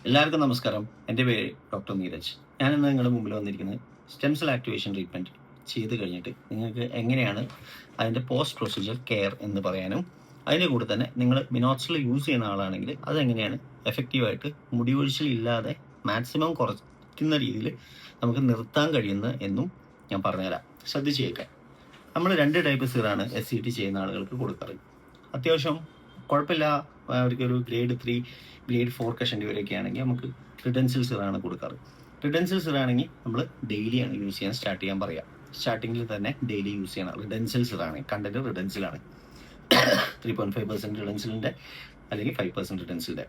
എല്ലാവർക്കും നമസ്കാരം. എൻ്റെ പേര് ഡോക്ടർ നീരജ്. ഞാനിന്ന് നിങ്ങളുടെ മുമ്പിൽ വന്നിരിക്കുന്നത് സ്റ്റെം സെൽ ആക്ടിവേഷൻ ട്രീറ്റ്മെൻറ്റ് ചെയ്ത് കഴിഞ്ഞിട്ട് നിങ്ങൾക്ക് എങ്ങനെയാണ് അതിൻ്റെ പോസ്റ്റ് പ്രൊസീജിയർ കെയർ എന്ന് പറയാനും അതിൻ്റെ കൂടെ തന്നെ നിങ്ങൾ മിനോക്സിൽ യൂസ് ചെയ്യുന്ന ആളാണെങ്കിൽ അതെങ്ങനെയാണ് എഫക്റ്റീവായിട്ട് മുടി കൊഴിച്ചിൽ ഇല്ലാതെ മാക്സിമം കുറയ്ക്കുന്ന രീതിയിൽ നമുക്ക് നിർത്താൻ കഴിയുന്നത് എന്നും ഞാൻ പറഞ്ഞുതരാം. ശ്രദ്ധിച്ച് കേൾക്കാം. നമ്മൾ 2 ടൈപ്പ് സിറാണ് SCT ചെയ്യുന്ന ആളുകൾക്ക് കൊടുക്കാറ്. അത്യാവശ്യം കുഴപ്പമില്ല, അവർക്കൊരു ഗ്രേഡ് 3 ഗ്രേഡ് 4 കഷണ്ടി വരെയൊക്കെ ആണെങ്കിൽ നമുക്ക് റിഡൻസിൽ സിറാണ് കൊടുക്കാറ്. റിഡൻസിൽ സിറാണെങ്കിൽ നമ്മൾ ഡെയിലിയാണ് യൂസ് ചെയ്യാൻ സ്റ്റാർട്ട് ചെയ്യാൻ പറയാം. സ്റ്റാർട്ടിങ്ങിൽ തന്നെ ഡെയിലി യൂസ് ചെയ്യണം. റിഡൻസിൽ സിറാണ്, കണ്ടന്റ് റിഡൻസിലാണ്. 3.5% റിഡൻസിലിൻ്റെ അല്ലെങ്കിൽ 5% റിഡൻസിലിൻ്റെ.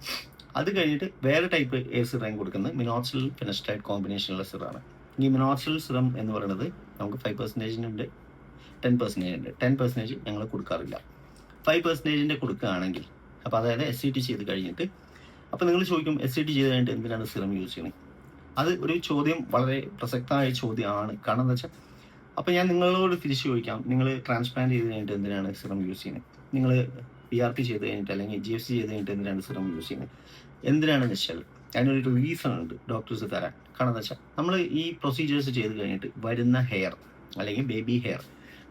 അത് കഴിഞ്ഞിട്ട് വേറെ ടൈപ്പ് സിറാൻ കൊടുക്കുന്നത് മിനോക്സിൽ ഫിനസ്റ്റൈഡ് കോമ്പിനേഷനുള്ള സിറാണ്. ഈ മിനോക്സിൽ സിറം എന്ന് പറയുന്നത് നമുക്ക് 5% ഉണ്ട്, 10% ഉണ്ട്. 10% ഞങ്ങൾ കൊടുക്കാറില്ല. 5% കൊടുക്കുകയാണെങ്കിൽ, അപ്പോൾ അതായത് SCT ചെയ്ത് കഴിഞ്ഞിട്ട്, അപ്പോൾ നിങ്ങൾ ചോദിക്കും SCT ചെയ്ത് കഴിഞ്ഞിട്ട് എന്തിനാണ് സിറം യൂസ് ചെയ്യണത്? അത് ഒരു ചോദ്യം, വളരെ പ്രസക്തമായ ചോദ്യമാണ്. കാരണം എന്താ വെച്ചാൽ, അപ്പോൾ ഞാൻ നിങ്ങളോട് തിരിച്ചു ചോദിക്കാം, നിങ്ങൾ ട്രാൻസ്പ്ലാന്റ് ചെയ്ത് കഴിഞ്ഞിട്ട് എന്തിനാണ് സിറം യൂസ് ചെയ്യുന്നത്? നിങ്ങൾ PRP ചെയ്ത് കഴിഞ്ഞിട്ട് അല്ലെങ്കിൽ GFC ചെയ്ത് കഴിഞ്ഞിട്ട് എന്തിനാണ് സിറം യൂസ് ചെയ്യുന്നത്? എന്തിനാണെന്ന് വെച്ചാൽ അതിനൊരു റീസൺ ഉണ്ട് ഡോക്ടേഴ്സ് തരാൻ. കാരണം എന്താ വെച്ചാൽ, നമ്മൾ ഈ പ്രൊസീജിയേഴ്സ് ചെയ്ത് കഴിഞ്ഞിട്ട് വരുന്ന ഹെയർ അല്ലെങ്കിൽ ബേബി ഹെയർ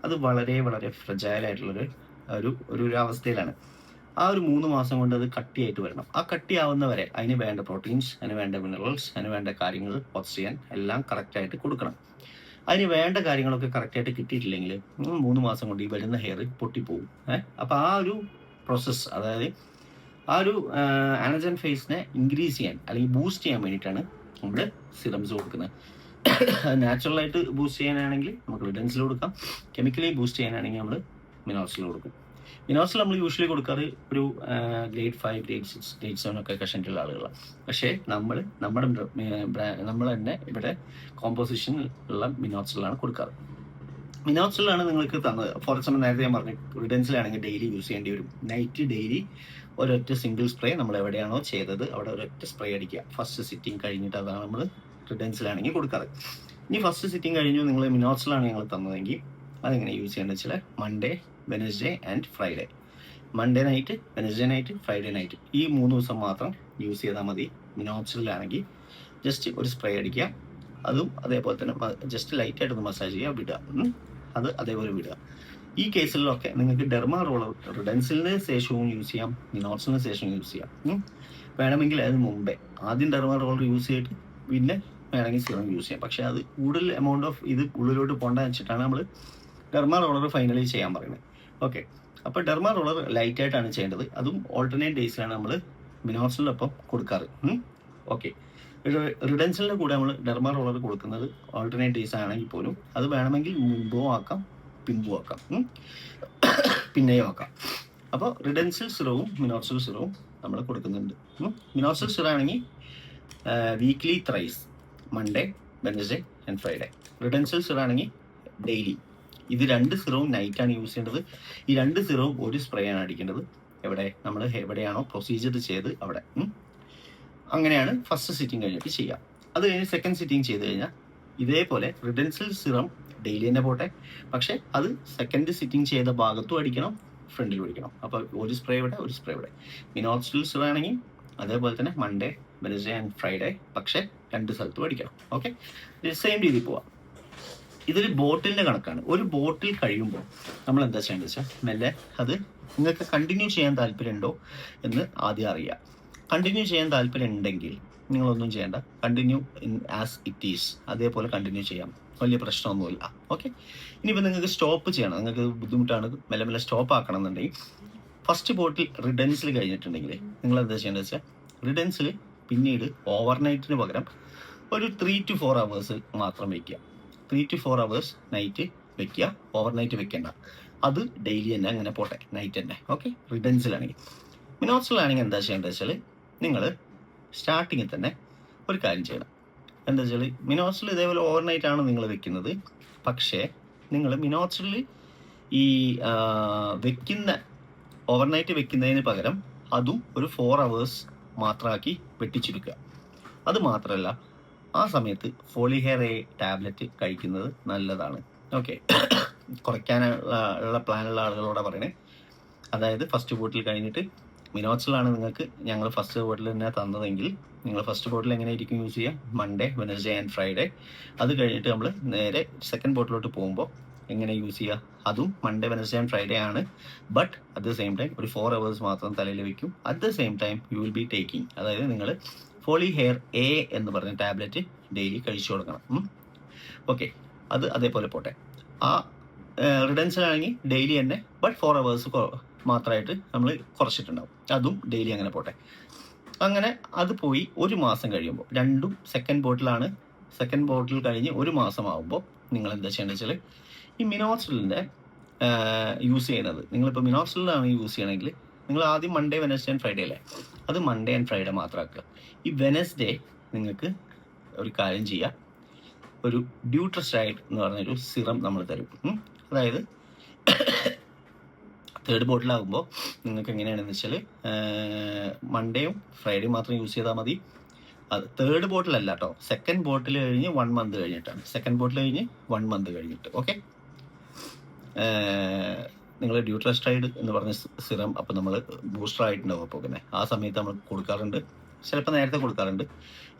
അത് വളരെ വളരെ ഫ്രജൈലായിട്ടുള്ളൊരു ഒരു അവസ്ഥയിലാണ്. ആ ഒരു 3 മാസം കൊണ്ട് അത് കട്ടിയായിട്ട് വരണം. ആ കട്ടിയാവുന്നവരെ അതിന് വേണ്ട പ്രോട്ടീൻസ്, അതിന് വേണ്ട മിനറൽസ്, അതിന് വേണ്ട കാര്യങ്ങൾ ഓക്സിജൻ എല്ലാം കറക്റ്റായിട്ട് കൊടുക്കണം. അതിന് വേണ്ട കാര്യങ്ങളൊക്കെ കറക്റ്റായിട്ട് കിട്ടിയിട്ടില്ലെങ്കിൽ 3 മാസം കൊണ്ട് ഈ വരുന്ന ഹെയർ പൊട്ടിപ്പോവും. അപ്പോൾ ആ ഒരു പ്രോസസ്സ്, അതായത് ആ ഒരു ആനജൻ ഫേസിനെ ഇൻക്രീസ് ചെയ്യാൻ അല്ലെങ്കിൽ ബൂസ്റ്റ് ചെയ്യാൻ വേണ്ടിയിട്ടാണ് നമ്മൾ സിറംസ് കൊടുക്കുന്നത്. നാച്ചുറലായിട്ട് ബൂസ്റ്റ് ചെയ്യാനാണെങ്കിൽ നമുക്ക് റിഡൻസിൽ കൊടുക്കാം. കെമിക്കലി ബൂസ്റ്റ് ചെയ്യാനാണെങ്കിൽ നമ്മൾ മിനോക്സിൽ കൊടുക്കും. മിനോക്സിൽ നമ്മൾ യൂഷ്വലി കൊടുക്കാറ് ഒരു ഗ്രേഡ് 5, ഗ്രേഡ് 6, ഗ്രേഡ് 7 ഒക്കെ കഷണ്ടിലുള്ള ആളുകളാണ്. പക്ഷേ നമ്മുടെ തന്നെ ഇവിടെ കോമ്പോസിഷൻ ഉള്ള മിനോക്സിലാണ് കൊടുക്കാറ്. മിനോക്സിലാണ് നിങ്ങൾക്ക് തന്നത്. ഫോർ എക്സാമ്പിൾ നേരത്തെ ഞാൻ പറഞ്ഞു, റിഡൻസിലാണെങ്കിൽ ഡെയിലി യൂസ് ചെയ്യേണ്ടി വരും. നൈറ്റ് ഡെയിലി ഒരൊറ്റ സിംഗിൾ സ്പ്രേ നമ്മൾ എവിടെയാണോ ചെയ്തത് അവിടെ ഒരൊറ്റ സ്പ്രേ അടിക്കുക. ഫസ്റ്റ് സിറ്റിംഗ് കഴിഞ്ഞിട്ട് അതാണ് നമ്മൾ റിഡൻസിലാണെങ്കിൽ കൊടുക്കാറ്. ഇനി ഫസ്റ്റ് സിറ്റിംഗ് കഴിഞ്ഞു നിങ്ങൾ മിനോക്സിലാണ് ഞങ്ങൾ തന്നതെങ്കിൽ അതെങ്ങനെ യൂസ് ചെയ്യേണ്ടത് വെച്ചാൽ Monday, Wednesday and Friday. Monday night, Wednesday night, Friday night, ഈ 3 ദിവസം മാത്രം യൂസ് ചെയ്താൽ മതി. മിനോക്സിലാണെങ്കിൽ ജസ്റ്റ് ഒരു സ്പ്രേ അടിക്കുക. അതും അതേപോലെ തന്നെ ജസ്റ്റ് ലൈറ്റായിട്ടൊന്ന് മസാജ് ചെയ്യുക, വിടുക. അത് അതേപോലെ വിടുക. ഈ കേസിലൊക്കെ നിങ്ങൾക്ക് ഡെർമാ റോളർ റിഡൻസിലിന് ശേഷവും യൂസ് ചെയ്യാം, മിനോക്സിലിന് ശേഷവും യൂസ് ചെയ്യാം. വേണമെങ്കിൽ അതിന് മുമ്പേ ആദ്യം ഡെർമാ റോളർ യൂസ് ചെയ്തിട്ട് പിന്നെ വേണമെങ്കിൽ സിറം യൂസ് ചെയ്യാം. പക്ഷേ അത് കൂടുതൽ എമൗണ്ട് ഓഫ് ഇത് ഉള്ളിലോട്ട് പോകേണ്ട വെച്ചിട്ടാണ് നമ്മൾ ഡെർമാ റോളർ ഫൈനലി ചെയ്യാൻ പറയുന്നത്. ഓക്കെ, അപ്പോൾ ഡെർമാ റോളർ ലൈറ്റായിട്ടാണ് ചെയ്യേണ്ടത്. അതും ഓൾട്ടർനേറ്റ് ഡേയ്സിലാണ് നമ്മൾ മിനോക്സിലിനൊപ്പം കൊടുക്കാറ്. ഓക്കെ, റിഡൻസിലിൻ്റെ കൂടെ നമ്മൾ ഡെർമാ റോളർ കൊടുക്കുന്നത് ഓൾട്ടർനേറ്റ് ഡേയ്സ് ആണെങ്കിൽ പോലും അത് വേണമെങ്കിൽ മുമ്പോ ആക്കാം, പിമ്പോ ആക്കാം, പിന്നെയോ ആക്കാം. അപ്പോൾ റിഡൻസിൽ സിറവും മിനോക്സിൽ സിറവും നമ്മൾ കൊടുക്കുന്നുണ്ട്. മിനോക്സിൽ സിറ ആണെങ്കിൽ weekly thrice, Monday, Wednesday and Friday. റിഡൻസിൽ സിറ ആണെങ്കിൽ ഡെയിലി. ഇത് 2 സിറവും നൈറ്റാണ് യൂസ് ചെയ്യേണ്ടത്. ഈ 2 സിറവും ഒരു സ്പ്രേ ആണ് അടിക്കേണ്ടത്. നമ്മൾ എവിടെയാണോ പ്രൊസീജിയർ ചെയ്ത് അവിടെ. അങ്ങനെയാണ് ഫസ്റ്റ് സിറ്റിംഗ് കഴിഞ്ഞിട്ട് ചെയ്യാം. അത് കഴിഞ്ഞ് സെക്കൻഡ് സിറ്റിംഗ് ചെയ്ത് കഴിഞ്ഞാൽ ഇതേപോലെ റിഡൻസിൽ സിറം ഡെയിലി തന്നെ പോട്ടെ, പക്ഷേ അത് സെക്കൻഡ് സിറ്റിംഗ് ചെയ്ത ഭാഗത്തും അടിക്കണം, ഫ്രണ്ടിലും അടിക്കണം. അപ്പോൾ ഒരു സ്പ്രേ ഇവിടെ, ഒരു സ്പ്രേ ഇവിടെ. മിനോക്സിൽ സിറം ആണെങ്കിൽ അതേപോലെ തന്നെ മൺഡേ, വെനസ്ഡേ ആൻഡ് ഫ്രൈഡേ, പക്ഷേ 2 സ്ഥലത്തും അടിക്കണം. ഓക്കെ, സെയിം രീതിയിൽ പോവാം. ഇതൊരു ബോട്ടിലിൻ്റെ കണക്കാണ്. ഒരു ബോട്ടിൽ കഴിയുമ്പോൾ നമ്മൾ എന്താ ചെയ്യേണ്ടത് വെച്ചാൽ മെല്ലെ അത് നിങ്ങൾക്ക് കണ്ടിന്യൂ ചെയ്യാൻ താല്പര്യമുണ്ടോ എന്ന് ആദ്യം അറിയാം. കണ്ടിന്യൂ ചെയ്യാൻ താല്പര്യം ഉണ്ടെങ്കിൽ നിങ്ങളൊന്നും ചെയ്യേണ്ട, continue in as it is, അതേപോലെ കണ്ടിന്യൂ ചെയ്യാം, വലിയ പ്രശ്നമൊന്നുമില്ല. ഓക്കെ, ഇനിയിപ്പോൾ നിങ്ങൾക്ക് സ്റ്റോപ്പ് ചെയ്യണം, നിങ്ങൾക്ക് ബുദ്ധിമുട്ടാണ്, മെല്ലെ മെല്ലെ സ്റ്റോപ്പ് ആക്കണം എന്നുണ്ടെങ്കിൽ ഫസ്റ്റ് ബോട്ടിൽ റിഡൻസിൽ കഴിഞ്ഞിട്ടുണ്ടെങ്കിൽ നിങ്ങൾ എന്താ ചെയ്യേണ്ടത് വെച്ചാൽ റിഡൻസിൽ പിന്നീട് ഓവർനൈറ്റിന് പകരം ഒരു 3 to 4 hours മാത്രം വയ്ക്കുക. 3 to 4 hours നൈറ്റ് വെക്കുക, ഓവർനൈറ്റ് വെക്കേണ്ട. അത് ഡെയിലി തന്നെ അങ്ങനെ പോട്ടെ, നൈറ്റ് തന്നെ. ഓക്കെ, റിഡൻസിലാണെങ്കിൽ. മിനോക്സിലാണെങ്കിൽ എന്താ ചെയ്യേണ്ടത് വെച്ചാൽ നിങ്ങൾ സ്റ്റാർട്ടിങ്ങിൽ തന്നെ ഒരു കാര്യം ചെയ്യണം. എന്താ വെച്ചാൽ മിനോക്സിൽ ഇതേപോലെ ഓവർനൈറ്റ് ആണ് നിങ്ങൾ വെക്കുന്നത്. പക്ഷേ നിങ്ങൾ മിനോക്സിൽ ഈ വെക്കുന്ന ഓവർനൈറ്റ് വെക്കുന്നതിന് പകരം അതും ഒരു 4 hours മാത്രമാക്കി വെട്ടിച്ചെടുക്കുക. അത് മാത്രമല്ല, ആ സമയത്ത് ഫോളി ഹെയർ എ ടാബ്ലറ്റ് കഴിക്കുന്നത് നല്ലതാണ്. ഓക്കെ, കുറയ്ക്കാനുള്ള പ്ലാനുള്ള ആളുകളോടെ പറയണേ. അതായത് ഫസ്റ്റ് ബോട്ടിൽ കഴിഞ്ഞിട്ട് മിനോക്സിലാണ് നിങ്ങൾക്ക് ഞങ്ങൾ ഫസ്റ്റ് ബോട്ടിൽ തന്നെ തന്നതെങ്കിൽ നിങ്ങൾ ഫസ്റ്റ് ബോട്ടിൽ എങ്ങനെയായിരിക്കും യൂസ് ചെയ്യുക? Monday, Wednesday and Friday. അത് കഴിഞ്ഞിട്ട് നമ്മൾ നേരെ സെക്കൻഡ് ബോട്ടിലോട്ട് പോകുമ്പോൾ എങ്ങനെ യൂസ് ചെയ്യുക? അതും മൺഡേ, വെനസ്ഡേ ആൻഡ് ഫ്രൈഡേ ആണ്. But at the same time ഒരു 4 hours മാത്രം തലയിൽ വെക്കും. At the same time you will B taking, അതായത് നിങ്ങൾ ഫോളി ഹെയർ എ എന്ന് പറഞ്ഞ ടാബ്ലറ്റ് ഡെയിലി കഴിച്ചു കൊടുക്കണം. ഓക്കെ, അത് അതേപോലെ പോട്ടെ. ആ റിഡൻസിലാണെങ്കിൽ ഡെയിലി തന്നെ, ബട്ട് 4 hours മാത്രമായിട്ട് നമ്മൾ കുറച്ചിട്ടുണ്ടാവും. അതും ഡെയിലി അങ്ങനെ പോട്ടെ. അങ്ങനെ അത് പോയി ഒരു മാസം കഴിയുമ്പോൾ, രണ്ടും സെക്കൻഡ് ബോട്ടിലാണ്. സെക്കൻഡ് ബോട്ടിൽ കഴിഞ്ഞ് ഒരു മാസമാകുമ്പോൾ നിങ്ങൾ എന്താ ചെയ്യേണ്ടത് വെച്ചാൽ, ഈ മിനോക്സിലിൻ്റെ യൂസ് ചെയ്യുന്നത്, നിങ്ങളിപ്പോൾ മിനോക്സിലാണ് യൂസ് ചെയ്യണമെങ്കിൽ നിങ്ങൾ ആദ്യം മൺഡേ, വെനസ്ഡേ ആൻഡ് ഫ്രൈഡേ അല്ലേ, അത് മൺഡേ ആൻഡ് ഫ്രൈഡേ മാത്രമാക്കുക. ഈ വെനസ്ഡേ നിങ്ങൾക്ക് ഒരു കാര്യം ചെയ്യുക, ഒരു ഡ്യൂട്രസ്റ്റൈഡ് എന്ന് പറഞ്ഞൊരു സിറം നമ്മൾ തരും. അതായത് തേർഡ് ബോട്ടിലാകുമ്പോൾ നിങ്ങൾക്ക് എങ്ങനെയാണെന്ന് വെച്ചാൽ മൺഡേയും ഫ്രൈഡേയും മാത്രം യൂസ് ചെയ്താൽ മതി. അത് തേർഡ് ബോട്ടിലല്ല കേട്ടോ, സെക്കൻഡ് ബോട്ടിൽ കഴിഞ്ഞ് 1 month കഴിഞ്ഞിട്ടാണ്. സെക്കൻഡ് ബോട്ടിൽ കഴിഞ്ഞ് 1 month കഴിഞ്ഞിട്ട്. ഓക്കെ, നിങ്ങൾ ഡ്യൂട്രസ്റ്റൈഡ് എന്ന് പറഞ്ഞ സിറം അപ്പോൾ നമ്മൾ ബൂസ്റ്റർ ആയിട്ടുണ്ടാവും. അപ്പോൾ പിന്നെ ആ സമയത്ത് നമ്മൾ കൊടുക്കാറുണ്ട്, ചിലപ്പോൾ നേരത്തെ കൊടുക്കാറുണ്ട്.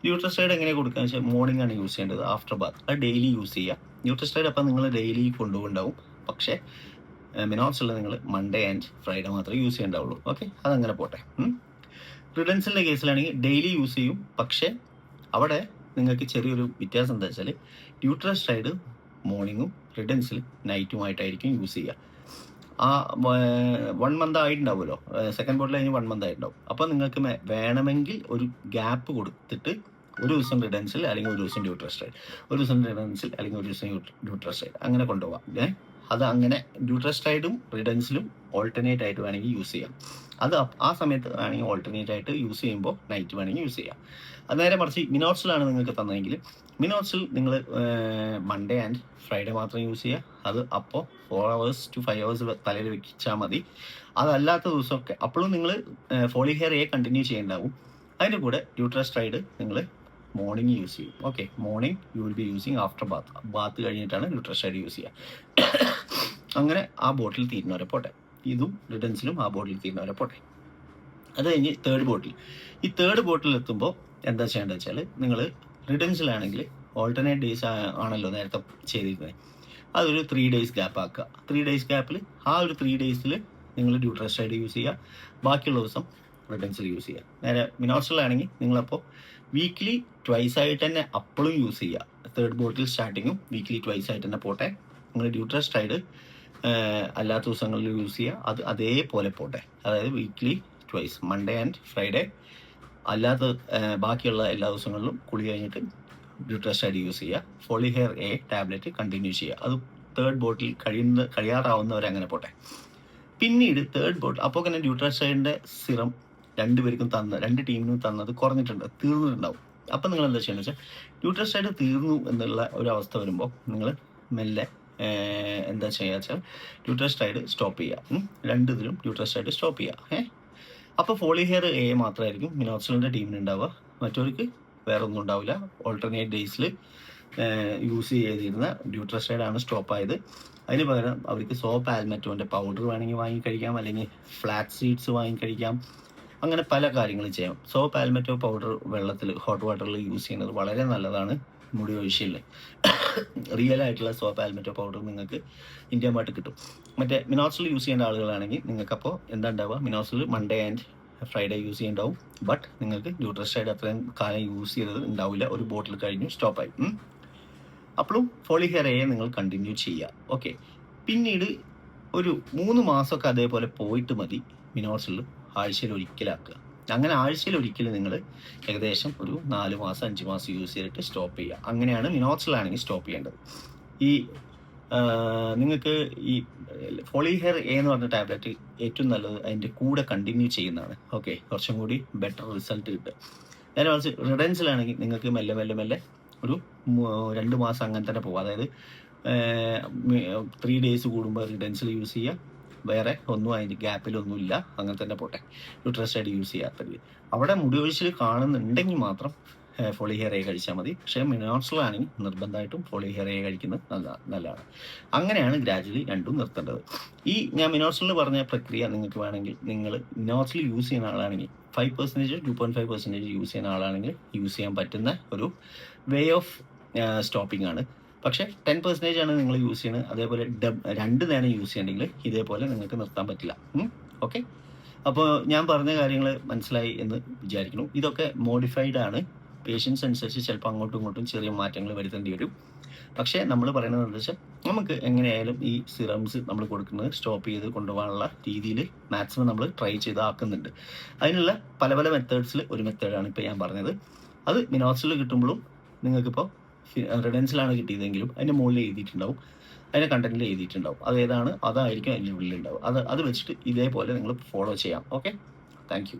ഡ്യൂട്രസ്റ്റൈഡ് എങ്ങനെ കൊടുക്കുക വെച്ചാൽ മോർണിംഗ് ആണ് യൂസ് ചെയ്യേണ്ടത്, ആഫ്റ്റർ ബാത്ത്. അത് ഡെയിലി യൂസ് ചെയ്യുക. ഡ്യൂട്രസ്റ്റൈഡ് അപ്പം നിങ്ങൾ ഡെയിലി കൊണ്ടുപോകുന്നുണ്ടാവും, പക്ഷേ മിനോക്സിൽ നിങ്ങൾ മൺഡേ ആൻഡ് ഫ്രൈഡേ മാത്രമേ യൂസ് ചെയ്യേണ്ടാവുള്ളൂ. ഓക്കെ, അതങ്ങനെ പോട്ടെ. റിഡൻസിൻ്റെ കേസിലാണെങ്കിൽ ഡെയിലി യൂസ് ചെയ്യും, പക്ഷേ അവിടെ നിങ്ങൾക്ക് ചെറിയൊരു വ്യത്യാസം എന്താ വെച്ചാൽ ഡ്യൂട്രസ്റ്റൈഡ് മോർണിംഗും റിഡൻസിൽ നൈറ്റുമായിട്ടായിരിക്കും യൂസ് ചെയ്യുക. ആ 1 month ആയിട്ടുണ്ടാവുമല്ലോ, സെക്കൻഡ് ബോട്ടിൽ കഴിഞ്ഞ് 1 month ആയിട്ടുണ്ടാവും. അപ്പോൾ നിങ്ങൾക്ക് വേണമെങ്കിൽ ഒരു ഗ്യാപ്പ് കൊടുത്തിട്ട് ഒരു ദിവസം റിഡൻസിൽ അല്ലെങ്കിൽ ഒരു ദിവസം ഡ്യൂട്രസ്റ്റൈഡ്, ഒരു ദിവസം റിഡൻസിൽ അല്ലെങ്കിൽ ഒരു ദിവസം ഡ്യൂട്രസ്റ്റൈഡ്, അങ്ങനെ കൊണ്ടുപോകാം. അത് അങ്ങനെ ഡ്യൂട്രസ്റ്റൈഡും റിഡൻസിലും ഓൾട്ടർനേറ്റ് ആയിട്ട് വേണമെങ്കിൽ യൂസ് ചെയ്യാം. അത് ആ സമയത്ത് വേണമെങ്കിൽ ഓൾട്ടർനേറ്റ് ആയിട്ട് യൂസ് ചെയ്യുമ്പോൾ നൈറ്റ് വേണമെങ്കിൽ യൂസ് ചെയ്യാം. അത് നേരെ മറിച്ച് മിനോക്സിലാണ് നിങ്ങൾക്ക് തന്നതെങ്കിൽ, മിനോക്സിൽ നിങ്ങൾ മൺഡേ ആൻഡ് ഫ്രൈഡേ മാത്രം യൂസ് ചെയ്യുക. അത് അപ്പോൾ 4 hours to 5 hours തലയിൽ വെച്ചാൽ മതി. അതല്ലാത്ത ദിവസമൊക്കെ അപ്പോഴും നിങ്ങൾ ഫോളി ഹെയർ എ കണ്ടിന്യൂ ചെയ്യേണ്ടാവും. അതിൻ്റെ കൂടെ ഡ്യൂട്രസ്റ്റൈഡ് നിങ്ങൾ മോർണിംഗ് യൂസ് ചെയ്യും. Okay, morning you will be using after bath കഴിഞ്ഞിട്ടാണ് ഡ്യൂട്രസ്റ്റൈഡ് യൂസ് ചെയ്യുക. അങ്ങനെ ആ ബോട്ടിൽ തീരുന്നവരെ പോട്ടെ. ഇതും റിഡൻസിലും ആ ബോട്ടിൽ തീരുന്നവരെ പോട്ടെ. അത് കഴിഞ്ഞ് തേർഡ് ബോട്ടിൽ, ഈ തേർഡ് ബോട്ടിൽ എത്തുമ്പോൾ എന്താ ചെയ്യേണ്ടത് വെച്ചാൽ, നിങ്ങൾ റിഡൻസിലാണെങ്കിൽ ഓൾട്ടർനേറ്റ് ഡേയ്സ് ആണല്ലോ നേരത്തെ ചെയ്തിരിക്കുന്നത്, അതൊരു 3 days ഗ്യാപ്പ് ആക്കുക. 3 days ഗ്യാപ്പിൽ ആ ഒരു 3 days നിങ്ങൾ ഡ്യൂട്രസ്റ്റൈഡ് യൂസ് ചെയ്യുക, ബാക്കിയുള്ള ദിവസം റിഡൻസിൽ യൂസ് ചെയ്യുക. നേരെ മിനോക്സിലാണെങ്കിൽ നിങ്ങളപ്പോൾ വീക്ക്ലി ട്വൈസ് ആയിട്ട് തന്നെ അപ്പോഴും യൂസ് ചെയ്യുക. തേർഡ് ബോട്ടിൽ സ്റ്റാർട്ടിങ്ങും വീക്ക്ലി ട്വൈസ് ആയിട്ട് തന്നെ പോട്ടെ. നിങ്ങൾ ഡ്യൂട്രസ്റ്റൈഡ് അല്ലാത്ത ദിവസങ്ങളിൽ യൂസ് ചെയ്യുക, അത് അതേപോലെ പോട്ടെ. അതായത് weekly twice, Monday and Friday, അല്ലാത്ത ബാക്കിയുള്ള എല്ലാ ദിവസങ്ങളിലും കുളി കഴിഞ്ഞിട്ട് ഡ്യൂട്രസ്റ്റൈഡ് യൂസ് ചെയ്യുക. ഫോളി ഹെയർ എ ടാബ്ലറ്റ് കണ്ടിന്യൂ ചെയ്യുക. അത് തേർഡ് ബോട്ടിൽ കഴിയാറാവുന്നവരെ അങ്ങനെ പോട്ടെ. പിന്നീട് തേർഡ് ബോട്ടിൽ അപ്പോൾ തന്നെ ഡ്യൂട്രസ്റ്റൈഡിൻ്റെ സിറം രണ്ടുപേർക്കും രണ്ട് ടീമിനും തന്നത് കുറഞ്ഞിട്ടുണ്ട്, തീർന്നിട്ടുണ്ടാവും. അപ്പം നിങ്ങൾ എന്താ ചെയ്യുന്നത് വെച്ചാൽ, ഡ്യൂട്രസ്റ്റൈഡ് തീർന്നു എന്നുള്ള ഒരു അവസ്ഥ വരുമ്പോൾ നിങ്ങൾ മെല്ലെ എന്താ ചെയ്യുക വെച്ചാൽ ഡ്യൂട്രസ്റ്റൈഡ് സ്റ്റോപ്പ് ചെയ്യുക. രണ്ടിതിലും ഡ്യൂട്രസ്റ്റൈഡ് സ്റ്റോപ്പ് ചെയ്യുക. അപ്പോൾ ഫോളി ഹെയർ എ മാത്രമായിരിക്കും മിനോക്സിലിൻ്റെ ടീമിനുണ്ടാവുക, മറ്റവർക്ക് വേറെ ഒന്നും ഉണ്ടാവില്ല. ഓൾട്ടർനേറ്റ് ഡേയ്സിൽ യൂസ് ചെയ്തിരുന്ന ഡ്യൂട്രസ്റ്റൈഡ് ആണ് സ്റ്റോപ്പ് ആയത്. അതിന് പകരം അവർക്ക് സോപ്പ് ആൽമറ്റോൻ്റെ പൗഡർ വേണമെങ്കിൽ വാങ്ങിക്കഴിക്കാം, അല്ലെങ്കിൽ ഫ്ലാക്സ് സീഡ്സ് വാങ്ങിക്കഴിക്കാം. അങ്ങനെ പല കാര്യങ്ങളും ചെയ്യാം. സോപ്പ് ആൽമറ്റോ പൗഡർ വെള്ളത്തിൽ, ഹോട്ട് വാട്ടറിൽ യൂസ് ചെയ്യുന്നത് വളരെ നല്ലതാണ് മുടി ഒഴിച്ചിൽ. റിയൽ ആയിട്ടുള്ള സോപ്പ് ആൽമറ്റോ പൗഡർ നിങ്ങൾക്ക് ഇന്ത്യ മാർട്ട് കിട്ടും. മറ്റേ മിനോക്സിൽ യൂസ് ചെയ്യുന്ന ആളുകളാണെങ്കിൽ നിങ്ങൾക്കപ്പോൾ എന്താ ഉണ്ടാവുക, മിനോക്സിൽ മൺഡേ ആൻഡ് ഫ്രൈഡേ യൂസ് ചെയ്യുന്നുണ്ടാവും, ബട്ട് നിങ്ങൾക്ക് ഡ്യൂട്രസ്റ്റൈഡ് അത്രയും കാലം യൂസ് ചെയ്തത് ഉണ്ടാവില്ല, ഒരു ബോട്ടിൽ കഴിഞ്ഞു സ്റ്റോപ്പായി. അപ്പോഴും ഫോളി ഹെയർ എ നിങ്ങൾ കണ്ടിന്യൂ ചെയ്യുക. ഓക്കെ, പിന്നീട് ഒരു 3 മാസമൊക്കെ അതേപോലെ പോയിട്ട് മതി മിനോക്സിൽ ആഴ്ചയിൽ ഒരിക്കലാക്കുക. അങ്ങനെ ആഴ്ചയിൽ ഒരിക്കൽ നിങ്ങൾ ഏകദേശം ഒരു 4 മാസം 5 മാസം യൂസ് ചെയ്തിട്ട് സ്റ്റോപ്പ് ചെയ്യുക. അങ്ങനെയാണ് മിനോക്സിലാണെങ്കിൽ സ്റ്റോപ്പ് ചെയ്യേണ്ടത്. ഈ നിങ്ങൾക്ക് ഈ ഫോളി ഹെയർ എ എന്ന് പറഞ്ഞ ടാബ്ലറ്റ് ഏറ്റവും നല്ലത് അതിൻ്റെ കൂടെ കണ്ടിന്യൂ ചെയ്യുന്നതാണ്. ഓക്കെ, കുറച്ചും കൂടി ബെറ്റർ റിസൾട്ട് കിട്ടുക. നേരെ മറിച്ച് റിഡൻസിലാണെങ്കിൽ നിങ്ങൾക്ക് മെല്ലെ മെല്ലെ മെല്ലെ ഒരു 2 മാസം അങ്ങനെ തന്നെ പോകും. അതായത് 3 days കൂടുമ്പോൾ റിഡൻസിൽ യൂസ് ചെയ്യുക, വേറെ ഒന്നും അതിൻ്റെ ഗ്യാപ്പിലൊന്നുമില്ല, അങ്ങനെ തന്നെ പോട്ടെ. ഡ്യൂട്രസ്റ്റൈഡ് യൂസ് ചെയ്യാത്തത് അവിടെ മുടി ഒഴിച്ചിൽ കാണുന്നുണ്ടെങ്കിൽ മാത്രം ഫോളി ഹെയർ എ കഴിച്ചാൽ മതി. പക്ഷേ മിനോക്സിൽ ആണെങ്കിൽ നിർബന്ധമായിട്ടും ഫോളി ഹെയർ എ കഴിക്കുന്നത് നല്ലതാണ്. അങ്ങനെയാണ് ഗ്രാജുവലി രണ്ടും നിർത്തേണ്ടത്. ഈ ഞാൻ മിനോക്സിൽ പറഞ്ഞ പ്രക്രിയ നിങ്ങൾക്ക് വേണമെങ്കിൽ നിങ്ങൾ മിനോക്സിൽ യൂസ് ചെയ്യുന്ന ആളാണെങ്കിൽ 5% 2.5% യൂസ് ചെയ്യുന്ന ആളാണെങ്കിൽ യൂസ് ചെയ്യാൻ പറ്റുന്ന ഒരു വേ ഓഫ് സ്റ്റോപ്പിംഗ് ആണ്. പക്ഷേ 10% ആണ് നിങ്ങൾ യൂസ് ചെയ്യുന്നത്, അതേപോലെ 2 നേരം യൂസ് ചെയ്യണമെങ്കിൽ ഇതേപോലെ നിങ്ങൾക്ക് നിർത്താൻ പറ്റില്ല. ഓക്കെ, അപ്പോൾ ഞാൻ പറഞ്ഞ കാര്യങ്ങൾ മനസ്സിലായി എന്ന് വിചാരിക്കുന്നു. ഇതൊക്കെ മോഡിഫൈഡ് ആണ്. പേഷ്യൻസ് അനുസരിച്ച് ചിലപ്പോൾ അങ്ങോട്ടും ഇങ്ങോട്ടും ചെറിയ മാറ്റങ്ങൾ വരുത്തേണ്ടി വരും. പക്ഷേ നമ്മൾ പറയുന്നത് എന്താ വെച്ചാൽ നമുക്ക് എങ്ങനെയായാലും ഈ സിറംസ് നമ്മൾ കൊടുക്കുന്നത് സ്റ്റോപ്പ് ചെയ്ത് കൊണ്ടുപോകാനുള്ള രീതിയിൽ മാക്സിമം നമ്മൾ ട്രൈ ചെയ്ത് ആക്കുന്നുണ്ട്. അതിനുള്ള പല പല മെത്തേഡ്സിൽ ഒരു മെത്തേഡാണ് ഇപ്പോൾ ഞാൻ പറഞ്ഞത്. അത് മിനോക്സിൽ കിട്ടുമ്പോഴും നിങ്ങൾക്കിപ്പോൾ റിഡൻസിലാണ് കിട്ടിയതെങ്കിലും അതിൻ്റെ മുകളിൽ എഴുതിയിട്ടുണ്ടാവും, അതിൻ്റെ കണ്ടന്റിൽ എഴുതിയിട്ടുണ്ടാവും. അതേതാണ് അതായിരിക്കും അതിൻ്റെ ഉള്ളിൽ ഉണ്ടാവും. അത് വെച്ചിട്ട് ഇതേപോലെ നിങ്ങൾ ഫോളോ ചെയ്യാം. Okay, thank you.